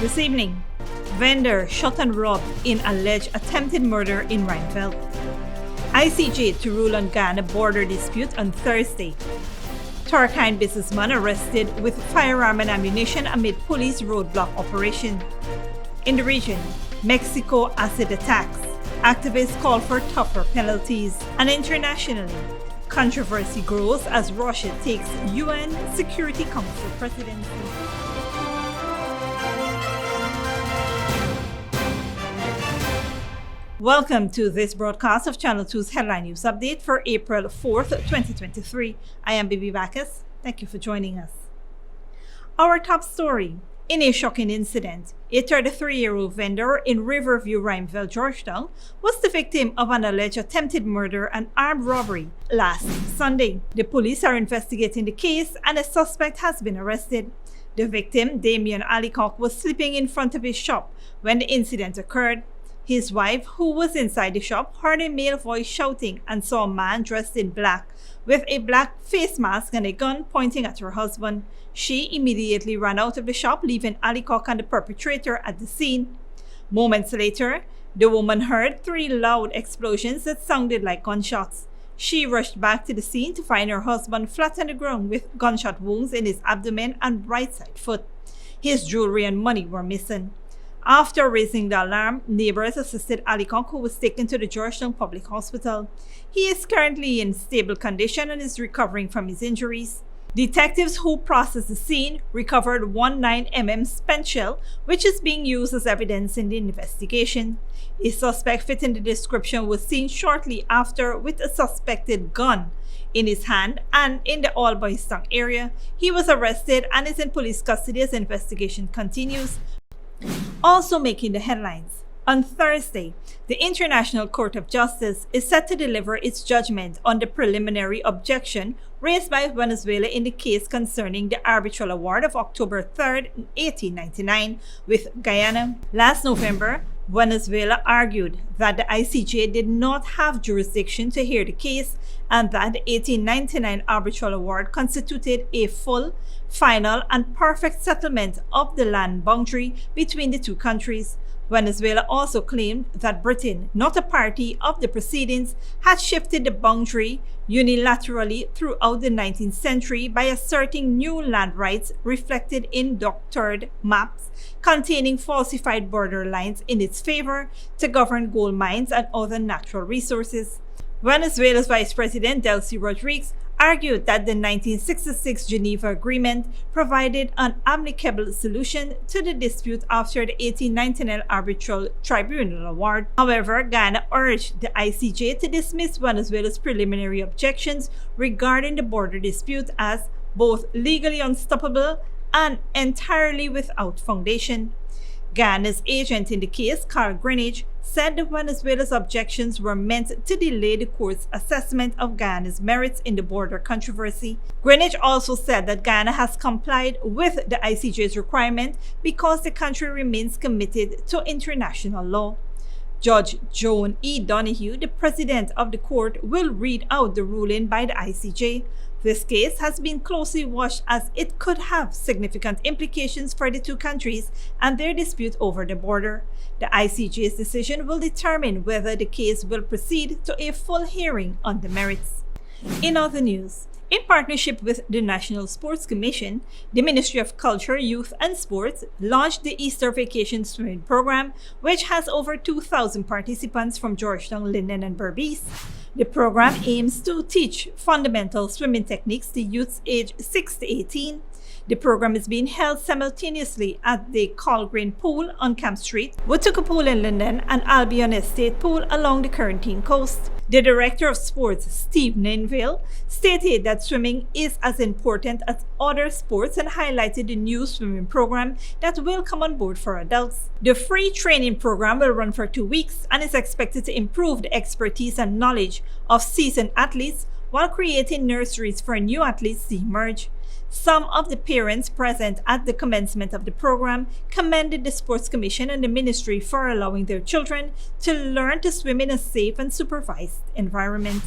This evening, vendor shot and robbed in alleged attempted murder in Ruimveldt. ICJ to rule on Guyana border dispute on Thursday. Turkeyen businessman arrested with firearm and ammunition amid police roadblock operation. In the region, Mexico acid attacks. Activists call for tougher penalties. And internationally, controversy grows as Russia takes UN Security Council presidency. Welcome to this broadcast of Channel 2's Headline News Update for April 4th, 2023. I am Bibi Bacchus. Thank you for joining us. Our top story. In a shocking incident, a 33-year-old vendor in Riverview, Ruimveldt, Georgetown, was the victim of an alleged attempted murder and armed robbery last Sunday. The police are investigating the case and a suspect has been arrested. The victim, Damian Allicock, was sleeping in front of his shop when the incident occurred. His wife, who was inside the shop, heard a male voice shouting and saw a man dressed in black with a black face mask and a gun pointing at her husband. She immediately ran out of the shop, leaving Allicock and the perpetrator at the scene. Moments later, the woman heard 3 loud explosions that sounded like gunshots. She rushed back to the scene to find her husband flat on the ground with gunshot wounds in his abdomen and right side foot. His jewelry and money were missing. After raising the alarm, neighbors assisted Allicock, who was taken to the Georgetown Public Hospital. He is currently in stable condition and is recovering from his injuries. Detectives who processed the scene recovered 19mm spent shell, which is being used as evidence in the investigation. A suspect fitting the description was seen shortly after with a suspected gun in his hand and in the All Boys Town area. He was arrested and is in police custody as investigation continues. Also making the headlines. On Thursday, the International Court of Justice is set to deliver its judgment on the preliminary objection raised by Venezuela in the case concerning the arbitral award of October 3, 1899 with Guyana. Last November, Venezuela argued that the ICJ did not have jurisdiction to hear the case and that the 1899 arbitral award constituted a full, final, and perfect settlement of the land boundary between the two countries. Venezuela also claimed that Britain, not a party of the proceedings, had shifted the boundary unilaterally throughout the 19th century by asserting new land rights reflected in doctored maps containing falsified border lines in its favor to govern gold mines and other natural resources. Venezuela's Vice President Delcy Rodriguez argued that the 1966 Geneva Agreement provided an amicable solution to the dispute after the 1899 Arbitral Tribunal award. However, Guyana urged the ICJ to dismiss Venezuela's preliminary objections regarding the border dispute as both legally unstoppable and entirely without foundation. Guyana's agent in the case, Carl Greenwich, said that Venezuela's objections were meant to delay the court's assessment of Guyana's merits in the border controversy. Greenwich also said that Guyana has complied with the ICJ's requirement because the country remains committed to international law. Judge Joan E. Donoghue, the president of the court, will read out the ruling by the ICJ. This case has been closely watched as it could have significant implications for the two countries and their dispute over the border. The ICJ's decision will determine whether the case will proceed to a full hearing on the merits. In other news, in partnership with the National Sports Commission, the Ministry of Culture, Youth and Sports launched the Easter Vacation Swimming Program, which has over 2,000 participants from Georgetown, Linden, and Berbice. The program aims to teach fundamental swimming techniques to youths aged 6 to 18. The program is being held simultaneously at the Colgreen Pool on Camp Street, Watuka Pool in Linden, and Albion Estate Pool along the Corentyne coast. The Director of Sports, Steve Ruimveldt, stated that swimming is as important as other sports and highlighted the new swimming program that will come on board for adults. The free training program will run for 2 weeks and is expected to improve the expertise and knowledge of seasoned athletes while creating nurseries for new athletes to emerge. Some of the parents present at the commencement of the program commended the Sports Commission and the ministry for allowing their children to learn to swim in a safe and supervised environment.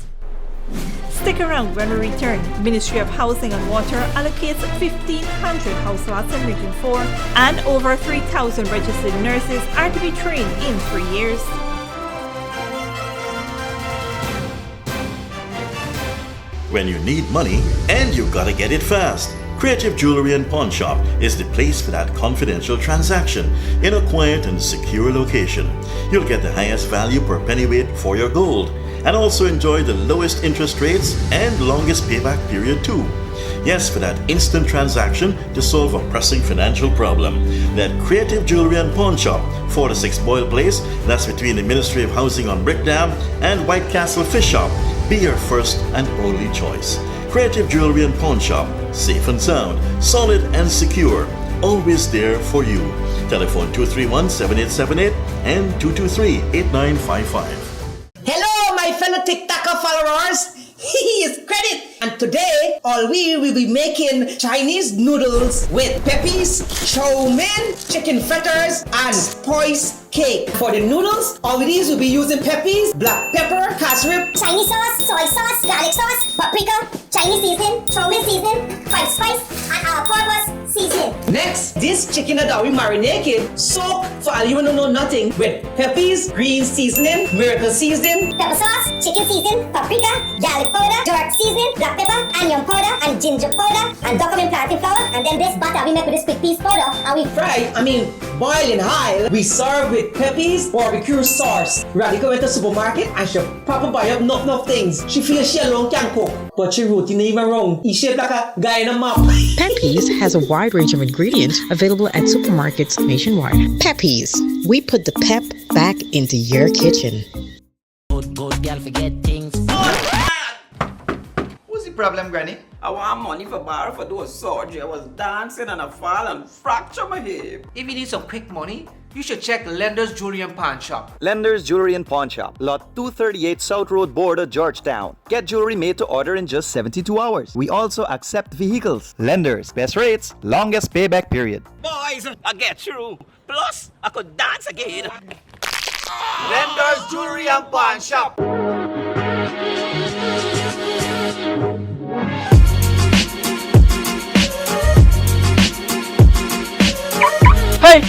Stick around when we return. Ministry of Housing and Water allocates 1,500 house lots in Region 4, and over 3,000 registered nurses are to be trained in 3 years. When you need money and you gotta get it fast, Creative Jewelry and Pawn Shop is the place for that confidential transaction in a quiet and secure location. You'll get the highest value per pennyweight for your gold and also enjoy the lowest interest rates and longest payback period too. Yes, for that instant transaction to solve a pressing financial problem. That Creative Jewelry and Pawn Shop, 4-6 Boyle Place, that's between the Ministry of Housing on Brick Dam and White Castle Fish Shop, be your first and only choice. Creative Jewelry and Pawn Shop, safe and sound, solid and secure, always there for you. Telephone 231-7878 and 223-8955. Hello, my fellow TikToker followers. Here's credit. And today, all we will be making Chinese noodles with peppies, chow mein, chicken fritters, and spice cake. For the noodles, all these will be using peppies, black pepper, cashew, Chinese sauce, soy sauce, garlic sauce, paprika, Chinese seasoning, chow mein seasoning, white spice, and all-purpose seasoning. Next, this chicken that we marinated, soak for all you don't know nothing with peppies, green seasoning, miracle seasoning, Pepper sauce, chicken seasoning, paprika, garlic powder, dark seasoning, black pepper, onion powder, and ginger powder, and document plantain flour, and then this butter we make with this quick piece powder, and we boil in high. We serve with peppies, barbecue sauce. Radika went to the supermarket and she papa buy up enough things. She feels she alone can cook, but she routine even wrong. He shaped like a guy in a map. Peppies has a wide range of ingredients available at supermarkets nationwide. Peppies, we put the pep back into your kitchen. Good girl forget things. What's the problem, Granny? I want money for borrow for those surgery. I was dancing and I fall and fracture my hip. If you need some quick money, you should check Lender's Jewelry and Pawn Shop. Lender's Jewelry and Pawn Shop, Lot 238 South Road Border, Georgetown. Get jewelry made to order in just 72 hours. We also accept vehicles. Lender's, best rates, longest payback period. Boys, I get through. Plus, I could dance again. Lender's Jewelry and Pawn Shop. Hey,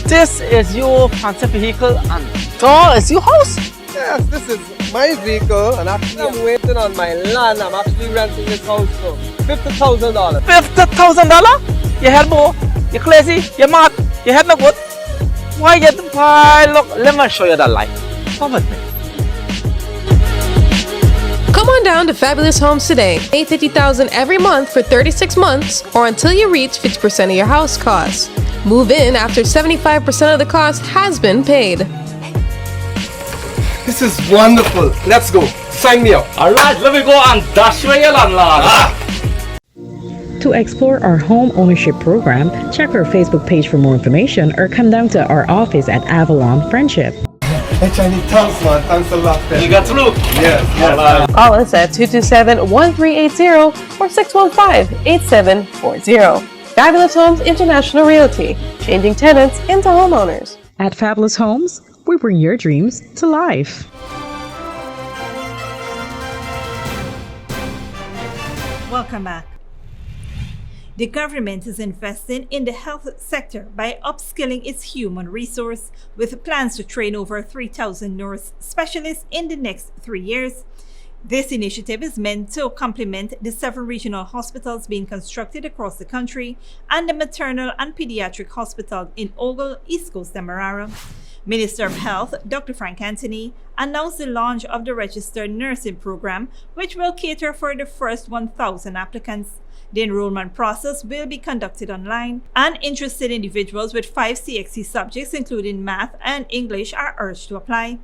this is your fancy vehicle and it's your house? Yes, this is my vehicle and actually I'm waiting on my land. I'm actually renting this house for $50,000. $50,000? You head more? You crazy? You mad? You head no good? Why you buy? Look, let me show you the light. Come with me. Come on down to Fabulous Homes today. Pay $50,000 every month for 36 months or until you reach 50% of your house costs. Move in after 75% of the cost has been paid. This is wonderful. Let's go. Sign me up. Alright, let me go and dash away your landlord. To explore our home ownership program, check our Facebook page for more information or come down to our office at Avalon Friendship. Hey, Chinese, thanks, man. Thanks a lot. You got through? Yes. Call us at 227-1380 or 615-8740. Fabulous Homes International Realty, changing tenants into homeowners. At Fabulous Homes, we bring your dreams to life. Welcome back. The government is investing in the health sector by upskilling its human resource with plans to train over 3,000 nurse specialists in the next 3 years. This initiative is meant to complement the 7 regional hospitals being constructed across the country and the maternal and pediatric hospital in Ogle, East Coast Demerara. Minister of Health, Dr. Frank Anthony, announced the launch of the registered nursing program, which will cater for the first 1,000 applicants. The enrollment process will be conducted online, and interested individuals with 5 CXC subjects, including math and English, are urged to apply.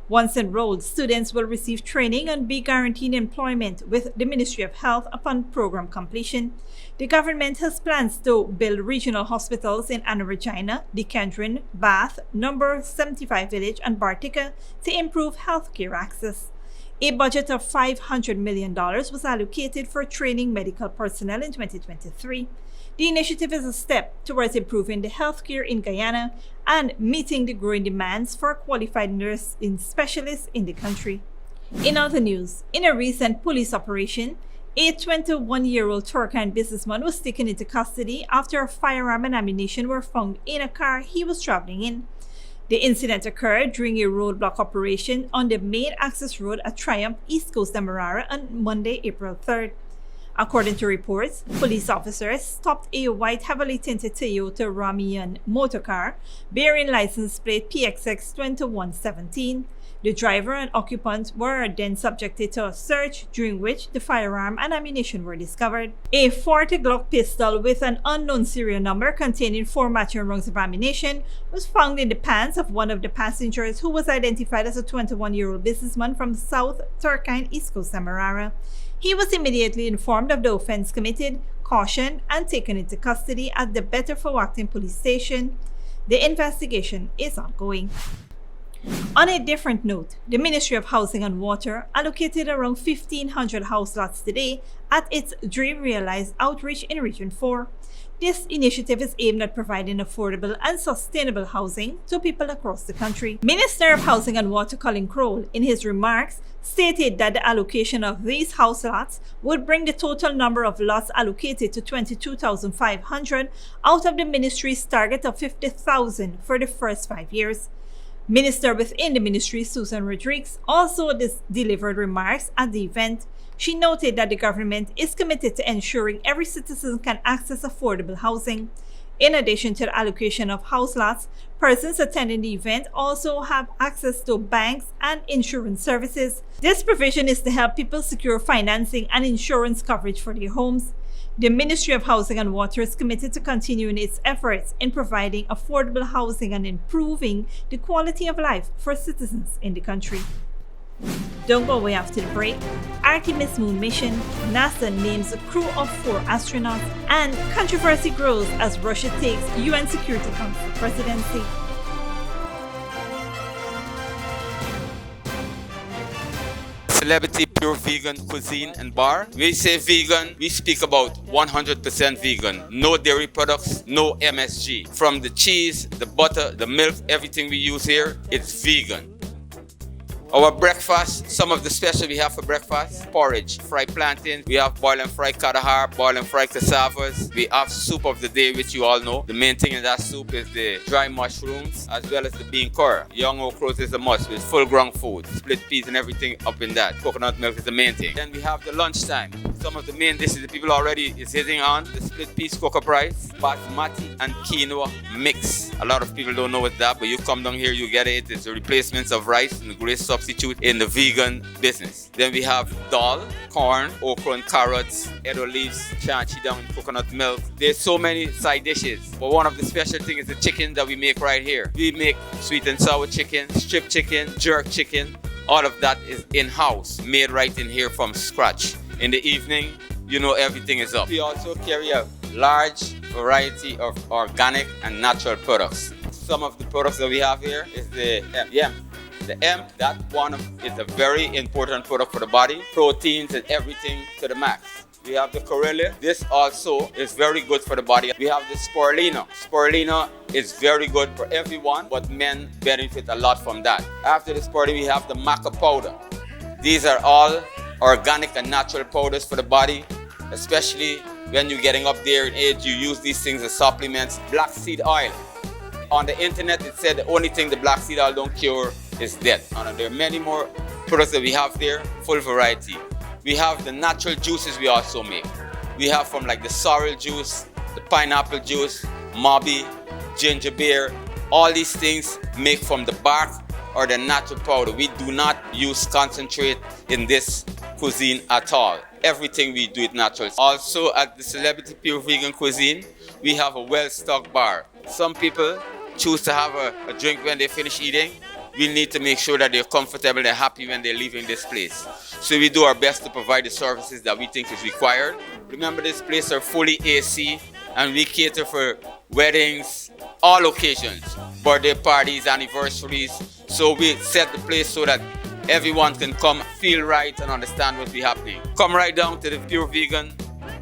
Once enrolled, students will receive training and be guaranteed employment with the Ministry of Health upon program completion. The government has plans to build regional hospitals in Anna Regina, Decantrine, Bath, Number 75 Village, and Bartica to improve healthcare access. A budget of $500 million was allocated for training medical personnel in 2023. The initiative is a step towards improving the healthcare in Guyana and meeting the growing demands for qualified nursing specialists in the country. In other news, in a recent police operation, a 21-year-old Turkeyen businessman was taken into custody after a firearm and ammunition were found in a car he was traveling in. The incident occurred during a roadblock operation on the main access road at Triumph, East Coast Demerara on Monday, April 3rd. According to reports, police officers stopped a white heavily tinted Toyota Ramian motorcar bearing license plate PXX 2117. The driver and occupants were then subjected to a search, during which the firearm and ammunition were discovered. A 40 Glock pistol with an unknown serial number containing 4 matching rounds of ammunition was found in the pants of one of the passengers, who was identified as a 21-year-old businessman from South Turkeyen, East Coast Demerara. He was immediately informed of the offense committed, cautioned, and taken into custody at the Better for Acting police station. The investigation is ongoing. On a different note, the Ministry of Housing and Water allocated around 1,500 house lots today at its Dream Realized outreach in Region 4. This initiative is aimed at providing affordable and sustainable housing to people across the country. Minister of Housing and Water Colin Crowell, in his remarks, stated that the allocation of these house lots would bring the total number of lots allocated to 22,500 out of the ministry's target of 50,000 for the first 5 years. Minister within the ministry, Susan Rodriguez, also delivered remarks at the event. She noted that the government is committed to ensuring every citizen can access affordable housing. In addition to the allocation of house lots, persons attending the event also have access to banks and insurance services. This provision is to help people secure financing and insurance coverage for their homes. The Ministry of Housing and Water is committed to continuing its efforts in providing affordable housing and improving the quality of life for citizens in the country. Don't go away after the break. Artemis moon mission, NASA names a crew of 4 astronauts, and controversy grows as Russia takes UN Security Council presidency. Celebrity Pure Vegan Cuisine and Bar. We say vegan, we speak about 100% vegan. No dairy products, no MSG. From the cheese, the butter, the milk, everything we use here, it's vegan. Our breakfast, some of the special we have for breakfast: porridge, fried plantains, we have boil and fried katahar, boil and fried cassavas. We have soup of the day, which you all know. The main thing in that soup is the dry mushrooms as well as the bean curd. Young okras is a must with full ground food, split peas and everything up in that. Coconut milk is the main thing. Then we have the lunchtime. Some of the main dishes the people already is hitting on: the split peas cocoa rice, basmati and quinoa mix. A lot of people don't know what's that, but you come down here, you get it. It's a replacement of rice and a great substitute in the vegan business. Then we have dal, corn, okra and carrots, edo leaves, chanchi down in coconut milk. There's so many side dishes, but one of the special things is the chicken that we make right here. We make sweet and sour chicken, strip chicken, jerk chicken. All of that is in-house, made right in here from scratch. In the evening, you know everything is up. We also carry a large variety of organic and natural products. Some of the products that we have here is the hemp. The hemp, that one is a very important product for the body. Proteins and everything to the max. We have the Corellia. This also is very good for the body. We have the Spirulina. Spirulina is very good for everyone, but men benefit a lot from that. After the Spirulina, we have the Maca powder. These are all organic and natural powders for the body, especially when you're getting up there in age. You use these things as supplements. Black seed oil. On the internet, it said the only thing the black seed oil don't cure is death. And there are many more products that we have there, full variety. We have the natural juices we also make. We have from like the sorrel juice, the pineapple juice, mabi, ginger beer. All these things make from the bark or the natural powder. We do not use concentrate in this cuisine at all. Everything we do it natural. Also at the Celebrity Pure Vegan Cuisine, we have a well-stocked bar. Some people choose to have a drink when they finish eating. We need to make sure that they're comfortable and happy when they're leaving this place. So we do our best to provide the services that we think is required. Remember, this place are fully AC and we cater for weddings, all occasions, birthday parties, anniversaries. So we set the place so that everyone can come, feel right and understand what's happening. Come right down to the Pure Vegan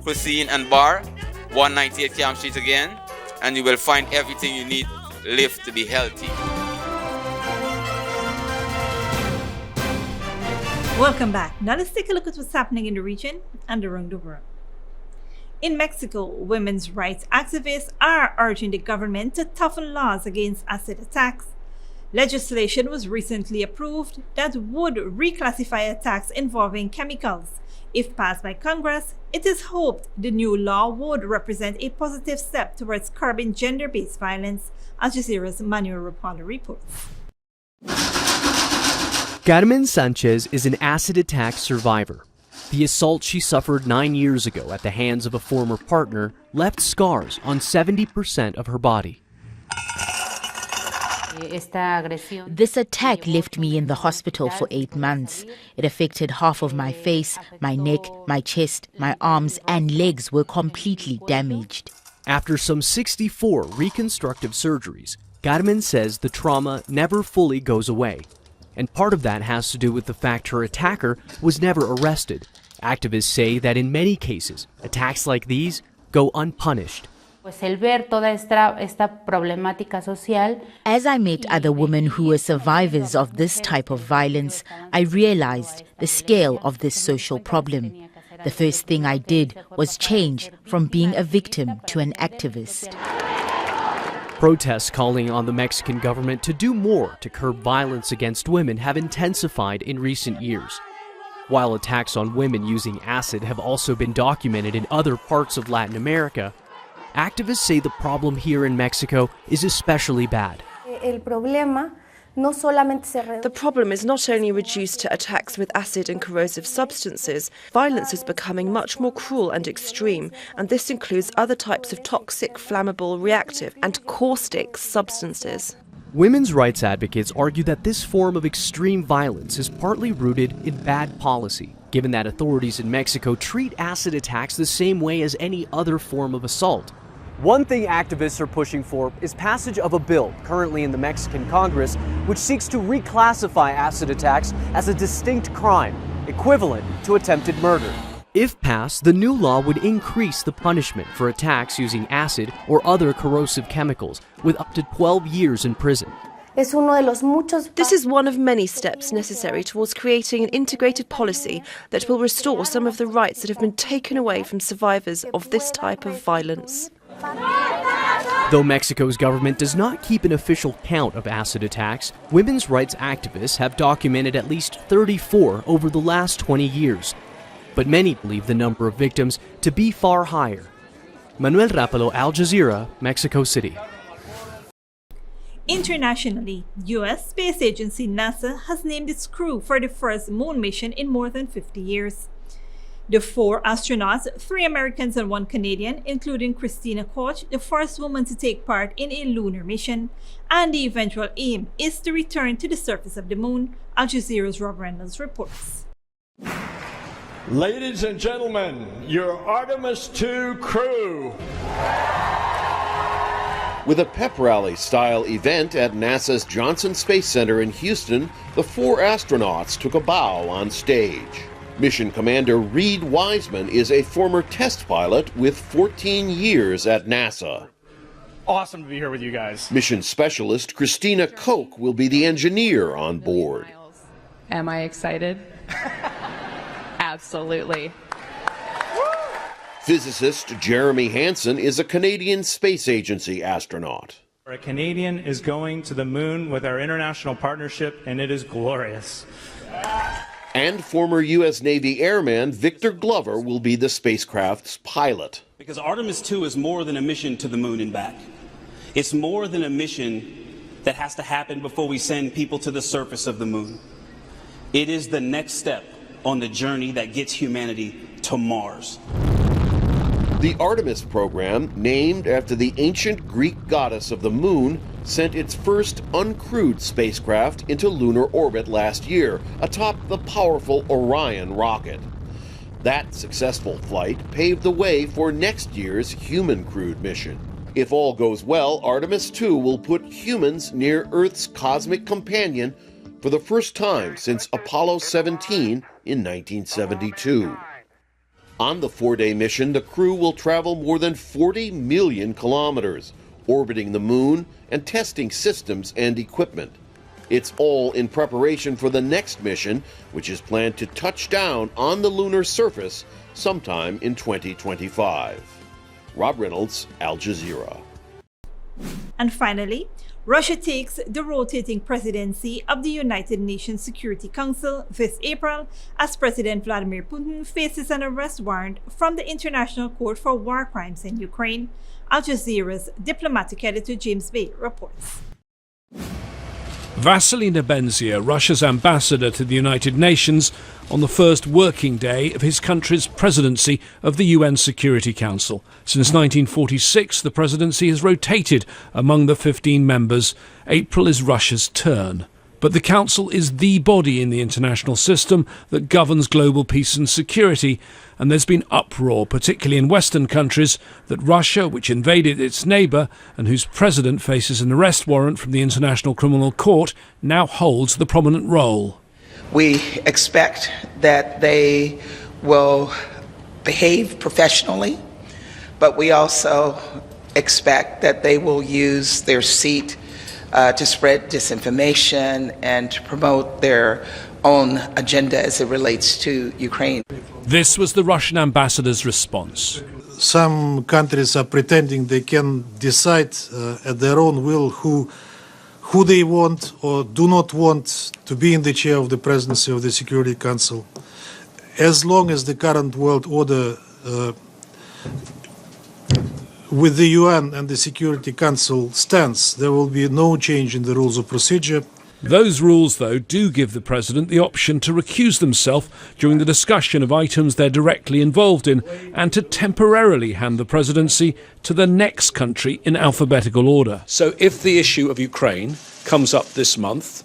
Cuisine and Bar, 198 Camp Street again, and you will find everything you need to live to be healthy. Welcome back. Now let's take a look at what's happening in the region and around the world. In Mexico, women's rights activists are urging the government to toughen laws against acid attacks. Legislation was recently approved that would reclassify attacks involving chemicals. If passed by Congress, it is hoped the new law would represent a positive step towards curbing gender-based violence, Al Jazeera's Manuel Rapala reports. Carmen Sanchez is an acid attack survivor. The assault she suffered 9 years ago at the hands of a former partner left scars on 70% of her body. This attack left me in the hospital for 8 months. It affected half of my face, my neck, my chest, my arms and legs were completely damaged. After some 64 reconstructive surgeries, Carmen says the trauma never fully goes away. And part of that has to do with the fact her attacker was never arrested. Activists say that in many cases, attacks like these go unpunished. As I met other women who were survivors of this type of violence, I realized the scale of this social problem. The first thing I did was change from being a victim to an activist. Protests calling on the Mexican government to do more to curb violence against women have intensified in recent years. While attacks on women using acid have also been documented in other parts of Latin America, activists say the problem here in Mexico is especially bad. The problem is not only reduced to attacks with acid and corrosive substances, violence is becoming much more cruel and extreme, and this includes other types of toxic, flammable, reactive and caustic substances. Women's rights advocates argue that this form of extreme violence is partly rooted in bad policy, given that authorities in Mexico treat acid attacks the same way as any other form of assault. One thing activists are pushing for is passage of a bill currently in the Mexican Congress which seeks to reclassify acid attacks as a distinct crime, equivalent to attempted murder. If passed, the new law would increase the punishment for attacks using acid or other corrosive chemicals, with up to 12 years in prison. This is one of many steps necessary towards creating an integrated policy that will restore some of the rights that have been taken away from survivors of this type of violence. Though Mexico's government does not keep an official count of acid attacks, women's rights activists have documented at least 34 over the last 20 years. But many believe the number of victims to be far higher. Manuel Rapalo, Al Jazeera, Mexico City. Internationally, U.S. space agency NASA has named its crew for the first moon mission in more than 50 years. The 4 astronauts, 3 Americans and 1 Canadian, including Christina Koch, the first woman to take part in a lunar mission, and the eventual aim is to return to the surface of the moon, Al Jazeera's Rob Reynolds reports. Ladies and gentlemen, your Artemis II crew. With a pep rally-style event at NASA's Johnson Space Center in Houston, the 4 astronauts took a bow on stage. Mission Commander Reed Wiseman is a former test pilot with 14 years at NASA. Awesome to be here with you guys. Mission Specialist Christina Koch will be the engineer on board. Am I excited? Absolutely. Physicist Jeremy Hansen is a Canadian Space Agency astronaut. A Canadian is going to the moon with our international partnership, and it is glorious. And former U.S. Navy airman Victor Glover will be the spacecraft's pilot. Because Artemis II is more than a mission to the moon and back. It's more than a mission that has to happen before we send people to the surface of the moon. It is the next step on the journey that gets humanity to Mars. The Artemis program, named after the ancient Greek goddess of the moon, sent its first uncrewed spacecraft into lunar orbit last year, atop the powerful Orion rocket. That successful flight paved the way for next year's human-crewed mission. If all goes well, Artemis II will put humans near Earth's cosmic companion for the first time since Apollo 17 in 1972. On the 4-day mission, the crew will travel more than 40 million kilometers, orbiting the moon and testing systems and equipment. It's all in preparation for the next mission, which is planned to touch down on the lunar surface sometime in 2025. Rob Reynolds, Al Jazeera. And finally, Russia takes the rotating presidency of the United Nations Security Council this April as President Vladimir Putin faces an arrest warrant from the International Court for War Crimes in Ukraine. Al Jazeera's diplomatic editor James Bay reports. Vasily Nebenzia, Russia's ambassador to the United Nations, on the first working day of his country's presidency of the UN Security Council. Since 1946, the presidency has rotated among the 15 members. April is Russia's turn. But the Council is the body in the international system that governs global peace and security, and there's been uproar, particularly in Western countries, that Russia, which invaded its neighbour and whose president faces an arrest warrant from the International Criminal Court, now holds the prominent role. We expect that they will behave professionally, but we also expect that they will use their seat to spread disinformation and to promote their own agenda as it relates to Ukraine. This was the Russian ambassador's response. Some countries are pretending they can decide at their own will who they want or do not want to be in the chair of the presidency of the Security Council. As long as the current world order with the UN and the Security Council stands, there will be no change in the rules of procedure. Those rules, though, do give the president the option to recuse themselves during the discussion of items they're directly involved in and to temporarily hand the presidency to the next country in alphabetical order. So if the issue of Ukraine comes up this month,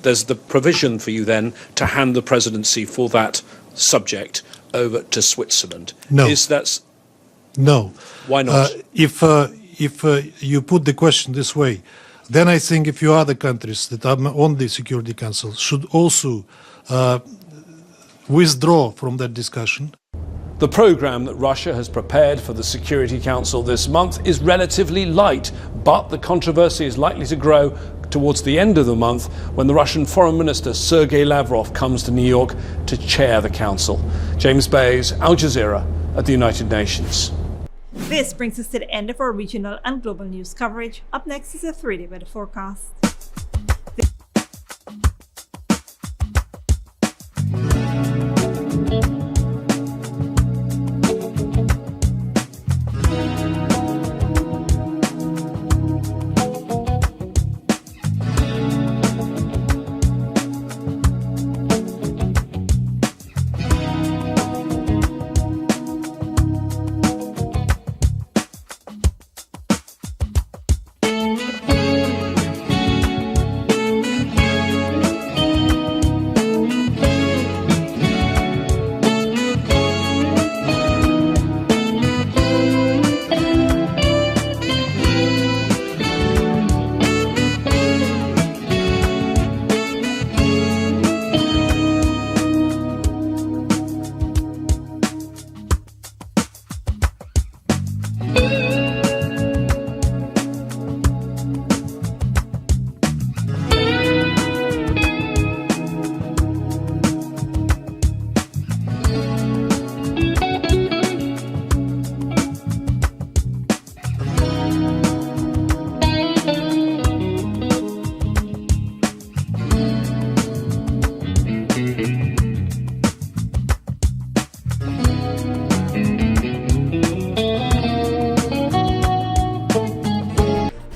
there's the provision for you then to hand the presidency for that subject over to Switzerland. No. No. Why not? If you put the question this way, then I think a few other countries that are on the Security Council should also withdraw from that discussion. The programme that Russia has prepared for the Security Council this month is relatively light, but the controversy is likely to grow towards the end of the month when the Russian Foreign Minister Sergei Lavrov comes to New York to chair the Council. James Bays, Al Jazeera at the United Nations. This brings us to the end of our regional and global news coverage. Up next is a 3-day weather forecast.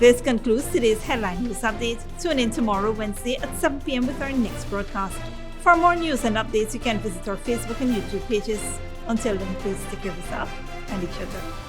This concludes today's Headline News Update. Tune in tomorrow, Wednesday at 7 p.m. with our next broadcast. For more news and updates, you can visit our Facebook and YouTube pages. Until then, please take care of yourself and each other.